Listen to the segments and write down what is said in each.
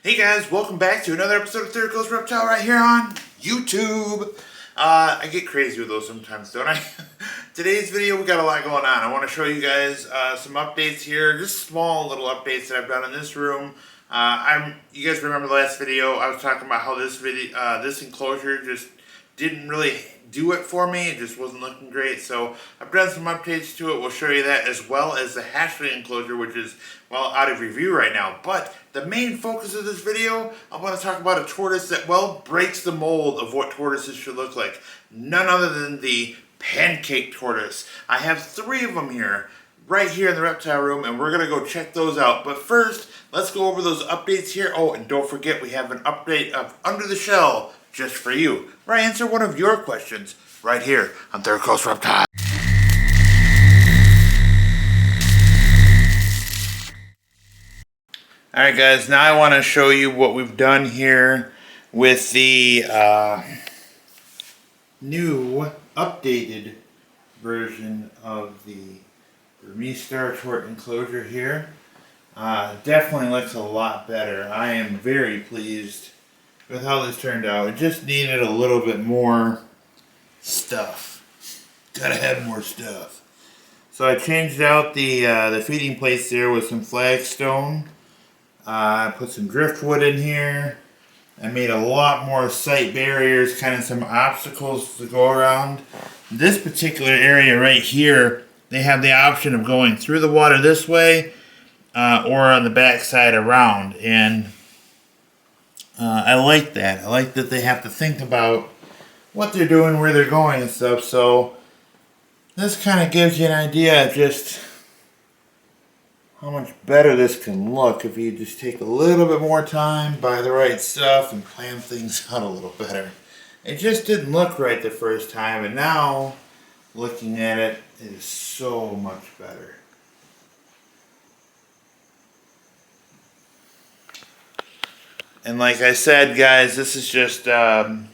Hey guys, welcome back to another episode of Tortoise Reptile right here on YouTube. I get crazy with those sometimes, don't I? Today's video, we got a lot going on. I want to show you guys some updates here, just small little updates that I've done in this room. You guys remember the last video? I was talking about how this enclosure just didn't really do it for me. It just wasn't looking great. So I've done some updates to it. We'll show you that, as well as the hatchling enclosure, which is, well, out of review right now. But the main focus of this video, I want to talk about a tortoise that, well, breaks the mold of what tortoises should look like. None other than the Pancake tortoise. I have 3 of them here, right here in the reptile room, and we're going to go check those out. But first, let's go over those updates here. Oh, and don't forget, we have an update of Under the Shell just for you, where I answer one of your questions right here on Third Coast Reptile. Alright guys, now I want to show you what we've done here with the new updated version of the Burmese Star Tort enclosure here. Definitely looks a lot better. I am very pleased with how this turned out. It just needed a little bit more stuff. Gotta have more stuff. So I changed out the feeding plates there with some flagstone. I put some driftwood in here. I made a lot more sight barriers, kind of some obstacles to go around. This particular area right here, they have the option of going through the water this way or on the back side around. And I like that. I like that they have to think about what they're doing, where they're going and stuff. So this kind of gives you an idea of just how much better this can look if you just take a little bit more time, buy the right stuff, and plan things out a little better. It just didn't look right the first time, and now looking at it, it is so much better. And like I said, guys, this is just something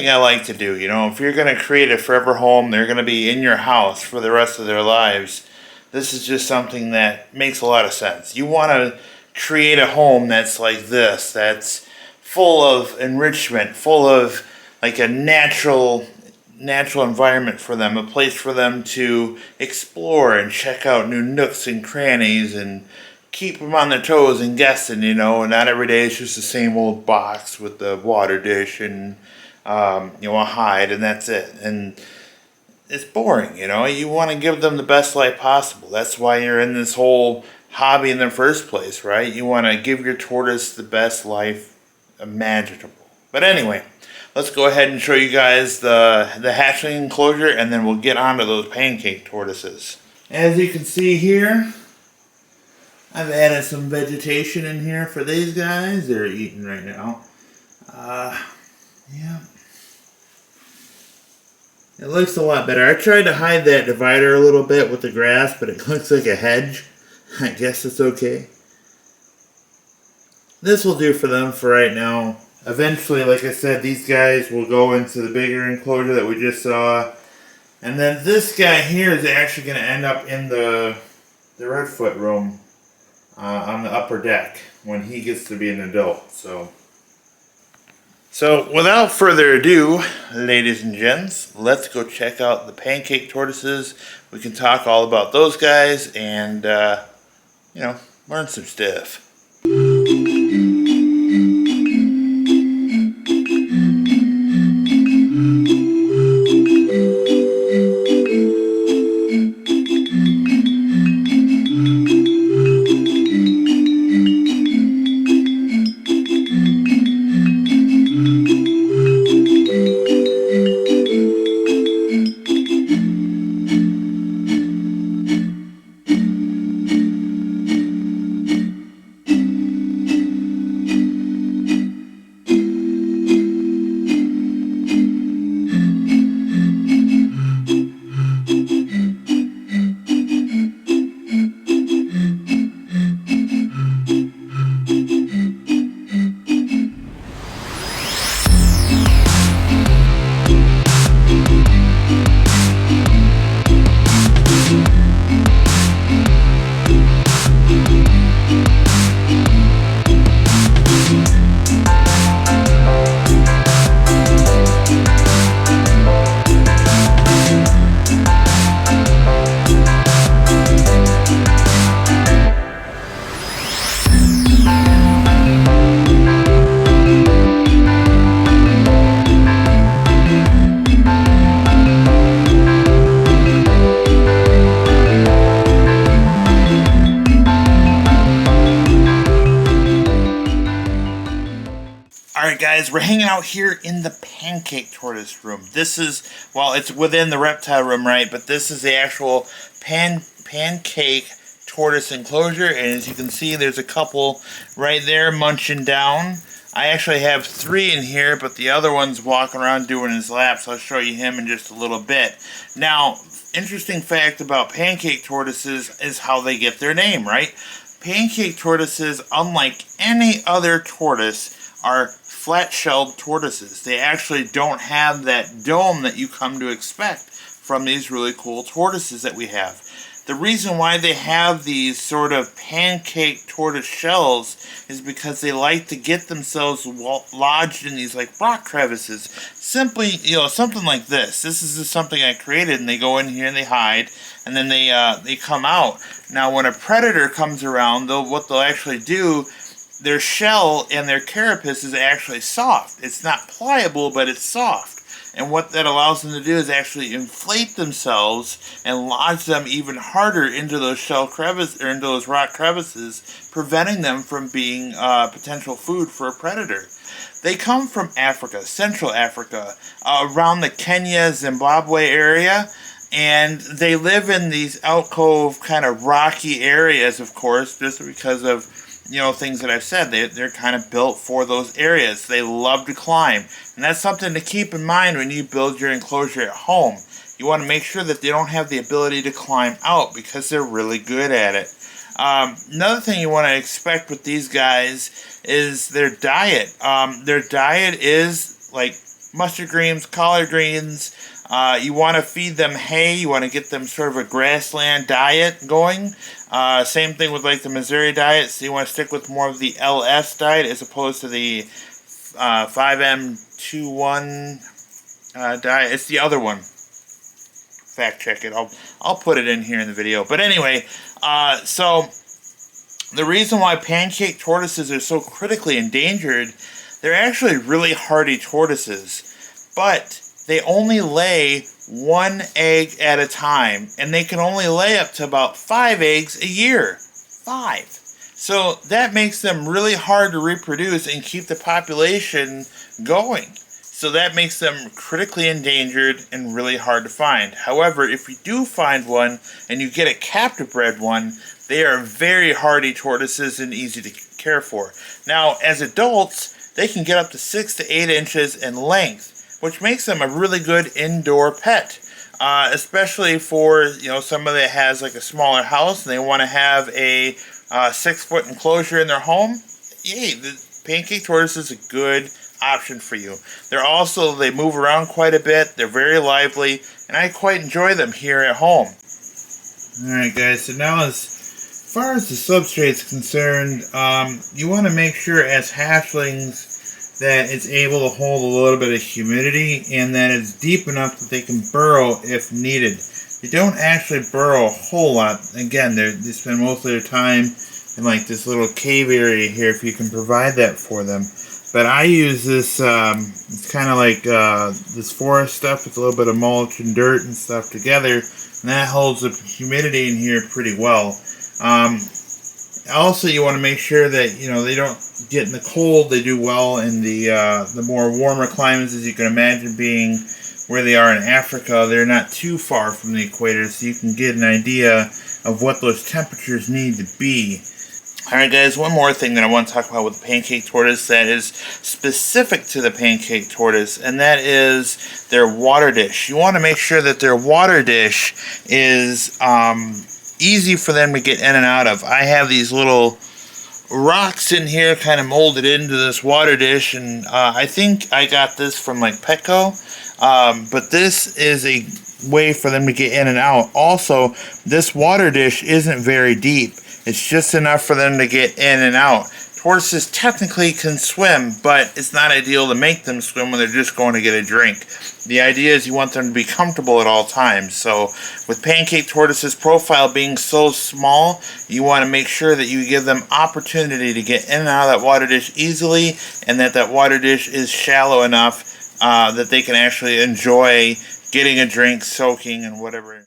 I like to do. You know, if you're going to create a forever home, they're going to be in your house for the rest of their lives. This is just something that makes a lot of sense. You want to create a home that's like this, that's full of enrichment, full of like a natural environment for them, a place for them to explore and check out new nooks and crannies and keep them on their toes and guessing, you know. And not every day it's just the same old box with the water dish and a hide, and that's it. And it's boring, you know. You want to give them the best life possible. That's why you're in this whole hobby in the first place, right? You want to give your tortoise the best life imaginable. But anyway, let's go ahead and show you guys the hatchling enclosure, and then we'll get on to those Pancake tortoises. As you can see here, I've added some vegetation in here for these guys. They're eating right now. Yeah. It looks a lot better. I tried to hide that divider a little bit with the grass, but it looks like a hedge. I guess it's okay. This will do for them for right now. Eventually, like I said, these guys will go into the bigger enclosure that we just saw. And then this guy here is actually going to end up in the Redfoot room on the upper deck when he gets to be an adult. So without further ado, ladies and gents, let's go check out the Pancake tortoises. We can talk all about those guys and, learn some stuff. Alright guys, we're hanging out here in the Pancake Tortoise room. This is, well, it's within the reptile room, right? But this is the actual Pancake Tortoise enclosure. And as you can see, there's a couple right there munching down. I actually have 3 in here, but the other one's walking around doing his laps. I'll show you him in just a little bit. Now, interesting fact about Pancake Tortoises is how they get their name, right? Pancake Tortoises, unlike any other tortoise, are flat-shelled tortoises. They actually don't have that dome that you come to expect from these really cool tortoises that we have. The reason why they have these sort of pancake tortoise shells is because they like to get themselves lodged in these like rock crevices. Simply, something like this. This is just something I created, and they go in here and they hide, and then they come out. Now, when a predator comes around, what they'll actually do, their shell and their carapace is actually soft. It's not pliable, but it's soft. And what that allows them to do is actually inflate themselves and lodge them even harder into those shell crevices or into those rock crevices, preventing them from being potential food for a predator. They come from Africa, Central Africa, around the Kenya, Zimbabwe area. And they live in these alcove kind of rocky areas, of course, just because of things that I've said. They're kind of built for those areas. They love to climb. And that's something to keep in mind when you build your enclosure at home. You want to make sure that they don't have the ability to climb out because they're really good at it. Another thing you want to expect with these guys is their diet. Their diet is like mustard greens, collard greens. You want to feed them hay. You want to get them sort of a grassland diet going. Same thing with like the Missouri diet. So you want to stick with more of the LS diet as opposed to the 5M21 diet. It's the other one. Fact check it. I'll put it in here in the video. But anyway, so the reason why pancake tortoises are so critically endangered, they're actually really hardy tortoises. But they only lay 1 egg at a time, and they can only lay up to about 5 eggs a year. 5. So that makes them really hard to reproduce and keep the population going. So that makes them critically endangered and really hard to find. However, if you do find one and you get a captive bred one, they are very hardy tortoises and easy to care for. Now, as adults, they can get up to 6 to 8 inches in length, which makes them a really good indoor pet, especially for somebody that has like a smaller house and they want to have a 6-foot enclosure in their home. Yay, the pancake tortoise is a good option for you. They move around quite a bit. They're very lively, and I quite enjoy them here at home. Alright guys, so now as far as the substrate is concerned, you want to make sure as hatchlings that it's able to hold a little bit of humidity and that it's deep enough that they can burrow if needed. They don't actually burrow a whole lot. Again, they spend most of their time in like this little cave area here if you can provide that for them. But I use this, it's kind of like this forest stuff with a little bit of mulch and dirt and stuff together, and that holds the humidity in here pretty well. Also, you want to make sure that they don't get in the cold. They do well in the more warmer climates, as you can imagine, being where they are in Africa. They're not too far from the equator, so you can get an idea of what those temperatures need to be. Alright guys, one more thing that I want to talk about with the pancake tortoise that is specific to the pancake tortoise, and that is their water dish. You want to make sure that their water dish is easy for them to get in and out of. I have these little rocks in here kind of molded into this water dish, and I think I got this from like Petco, but this is a way for them to get in and out. Also, this water dish isn't very deep. It's just enough for them to get in and out. Tortoises technically can swim, but it's not ideal to make them swim when they're just going to get a drink. The idea is you want them to be comfortable at all times. So with pancake tortoises' profile being so small, you want to make sure that you give them opportunity to get in and out of that water dish easily, and that water dish is shallow enough that they can actually enjoy getting a drink, soaking, and whatever.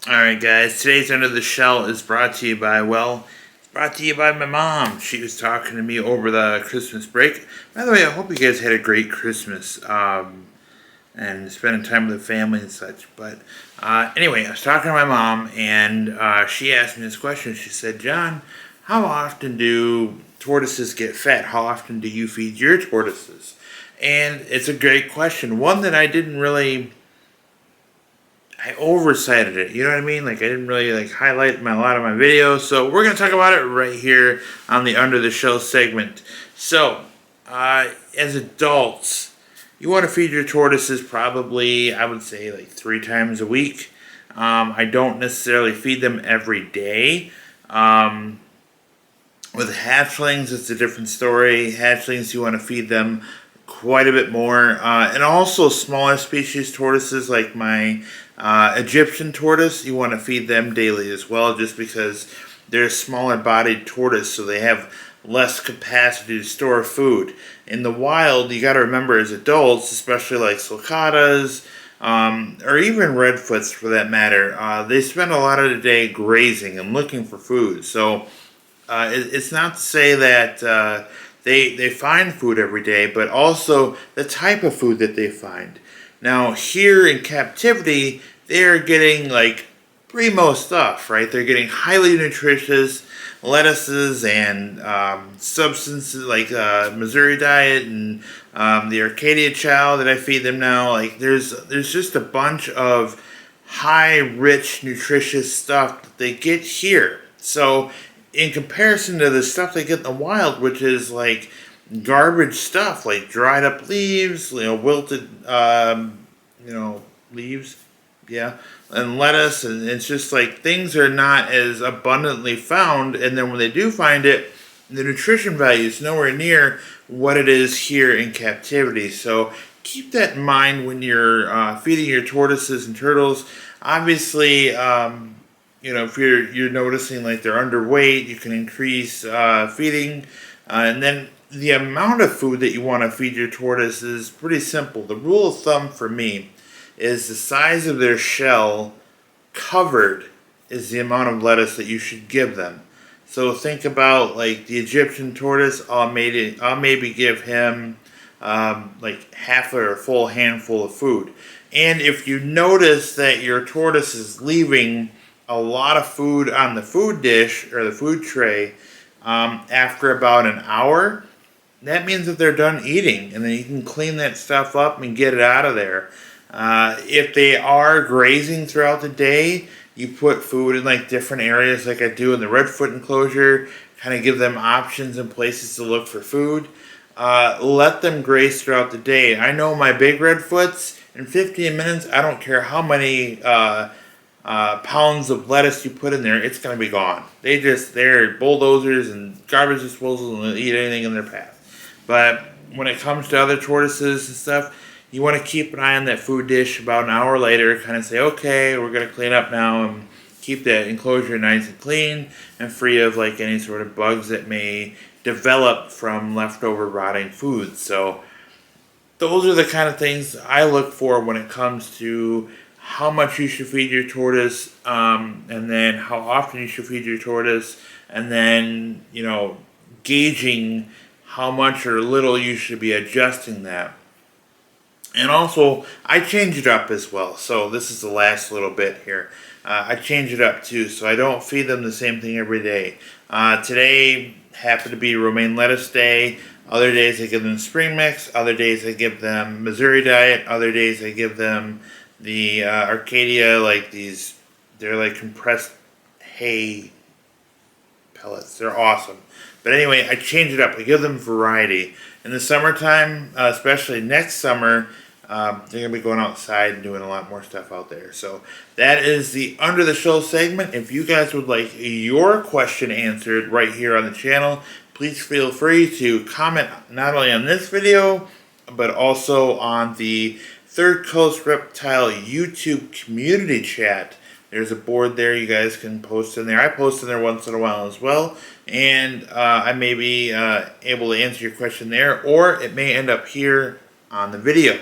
Alright guys, today's Under the Shell is brought to you by, it's brought to you by my mom. She was talking to me over the Christmas break. By the way, I hope you guys had a great Christmas, and spending time with the family and such. But anyway, I was talking to my mom, and she asked me this question. She said, John, how often do tortoises get fed? How often do you feed your tortoises? And it's a great question. One that I oversighted it, you know what I mean? Like, I didn't really highlight a lot of my videos, so we're going to talk about it right here on the Under the Shell segment. So, as adults, you want to feed your tortoises probably, I would say, 3 times a week. I don't necessarily feed them every day. With hatchlings, it's a different story. Hatchlings, you want to feed them quite a bit more. And also smaller species tortoises like my Egyptian tortoise, you want to feed them daily as well, just because they're a smaller bodied tortoise, so they have less capacity to store food. In the wild, you got to remember, as adults, especially like sulcatas, or even redfoots for that matter, they spend a lot of the day grazing and looking for food. So it's not to say that they find food every day, but also the type of food that they find. Now, here in captivity, they're getting primo stuff, right? They're getting highly nutritious lettuces and substances like Missouri diet and the Arcadia chow that I feed them now. There's just a bunch of high, rich, nutritious stuff that they get here. So, in comparison to the stuff they get in the wild, which is garbage stuff, like dried up leaves, wilted, leaves, yeah, and lettuce, and it's just things are not as abundantly found, and then when they do find it, the nutrition value is nowhere near what it is here in captivity. So keep that in mind when you're feeding your tortoises and turtles. Obviously, if you're noticing they're underweight, you can increase feeding, and then the amount of food that you want to feed your tortoise is pretty simple. The rule of thumb for me is the size of their shell covered is the amount of lettuce that you should give them. So think about the Egyptian tortoise. I'll maybe give him half or a full handful of food. And if you notice that your tortoise is leaving a lot of food on the food dish or the food tray after about an hour, that means that they're done eating, and then you can clean that stuff up and get it out of there. If they are grazing throughout the day, you put food in different areas like I do in the Redfoot enclosure, kind of give them options and places to look for food. Let them graze throughout the day. I know my big Redfoots, in 15 minutes, I don't care how many pounds of lettuce you put in there, it's going to be gone. They're bulldozers and garbage disposals, and they'll eat anything in their path. But when it comes to other tortoises and stuff, you want to keep an eye on that food dish about an hour later, kind of say, okay, we're going to clean up now and keep that enclosure nice and clean and free of any sort of bugs that may develop from leftover rotting food. So those are the kind of things I look for when it comes to how much you should feed your tortoise, and then how often you should feed your tortoise, and then, gauging how much or little you should be adjusting that. And also, I change it up as well. So this is the last little bit here. I change it up too, so I don't feed them the same thing every day. Today happened to be romaine lettuce day. Other days I give them spring mix. Other days I give them Missouri diet. Other days I give them the Arcadia, they're compressed hay pellets. They're awesome. But anyway, I change it up. I give them variety. In the summertime, especially next summer, they're going to be going outside and doing a lot more stuff out there. So that is the Under the Shell segment. If you guys would like your question answered right here on the channel, please feel free to comment not only on this video, but also on the Third Coast Reptile YouTube community chat. There's a board there you guys can post in there. I post in there once in a while as well. And I may be able to answer your question there, or it may end up here on the video.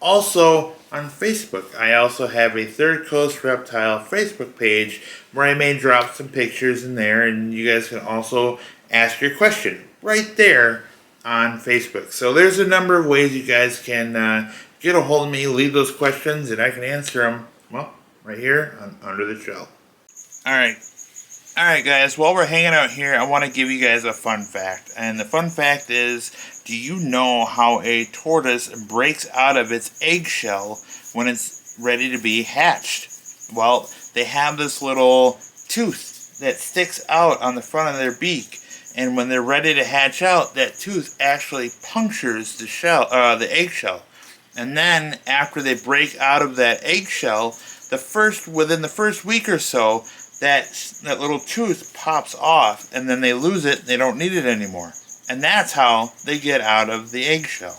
Also, on Facebook. I also have a Third Coast Reptile Facebook page where I may drop some pictures in there, and you guys can also ask your question right there on Facebook. So there's a number of ways you guys can get a hold of me, leave those questions, and I can answer them, well, right here under the shell. Alright guys, while we're hanging out here, I want to give you guys a fun fact. And the fun fact is, do you know how a tortoise breaks out of its eggshell when it's ready to be hatched? Well, they have this little tooth that sticks out on the front of their beak. And when they're ready to hatch out, that tooth actually punctures the eggshell. And then after they break out of that eggshell, within the first week or so, that little tooth pops off, and then they lose it, they don't need it anymore. And that's how they get out of the eggshell.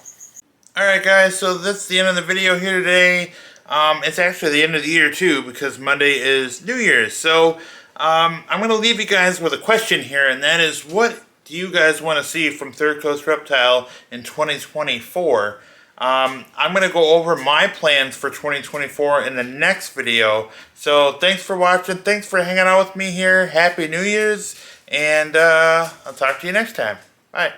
Alright guys, so that's the end of the video here today. It's actually the end of the year too, because Monday is New Year's. So I'm going to leave you guys with a question here, and that is, what do you guys want to see from Third Coast Reptile in 2024? I'm going to go over my plans for 2024 in the next video. So thanks for watching. Thanks for hanging out with me here. Happy New Year's. And I'll talk to you next time. Bye.